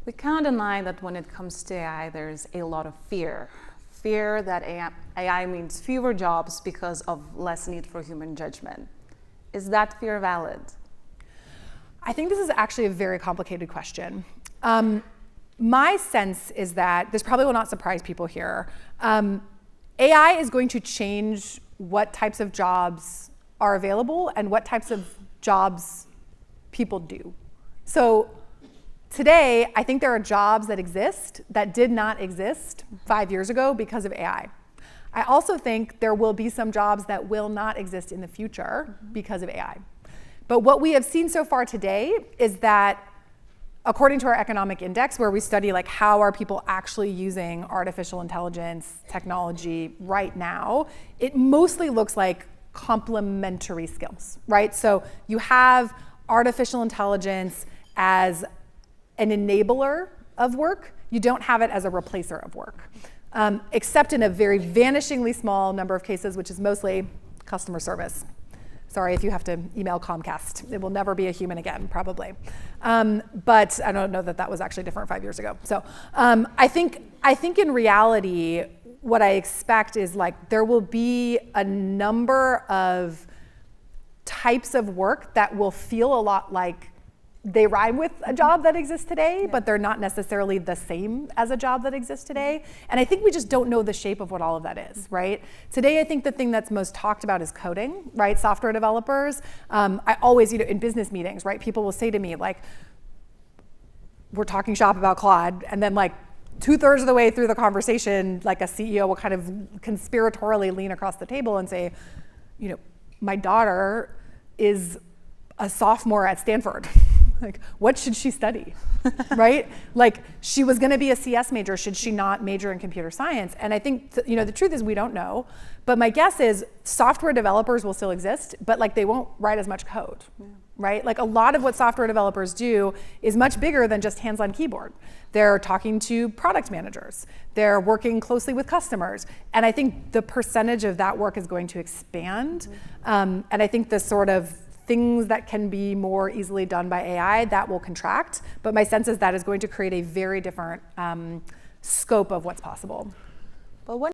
We can't deny that when it comes to AI, there's a lot of fear. Fear that AI means fewer jobs because of less need for human judgment. Is that fear valid? I think this is actually a very complicated question. My sense is that, this probably will not surprise people here, AI is going to change what types of jobs are available and what types of jobs people do. So today, I think there are jobs that exist that did not exist 5 years ago because of AI. I also think there will be some jobs that will not exist in the future because of AI. But what we have seen so far today is that, according to our economic index, where we study like how are people actually using artificial intelligence technology right now, it mostly looks like complementary skills, right? So you have artificial intelligence as an enabler of work. You don't have it as a replacer of work, except in a very vanishingly small number of cases, which is mostly customer service. Sorry if you have to email Comcast. It will never be a human again, probably. But I don't know that that was actually different 5 years ago. So I think in reality, what I expect is like there will be a number of types of work that will feel a lot like they rhyme with a job that exists today, but they're not necessarily the same as a job that exists today. And I think we just don't know the shape of what all of that is, right? Today, I think the thing that's most talked about is coding, right? Software developers. I always, in business meetings, right? People will say to me, like, we're talking shop about Claude, and then like 2/3 of the way through the conversation, like a CEO will kind of conspiratorially lean across the table and say, my daughter is a sophomore at Stanford. Like, what should she study, right? Like, she was gonna be a CS major, should she not major in computer science? And I think, the truth is we don't know, but my guess is software developers will still exist, but like they won't write as much code, right? Like a lot of what software developers do is much bigger than just hands on keyboard. They're talking to product managers. They're working closely with customers. And I think the percentage of that work is going to expand. And I think the sort of things that can be more easily done by AI, that will contract. But my sense is that is going to create a very different scope of what's possible. But when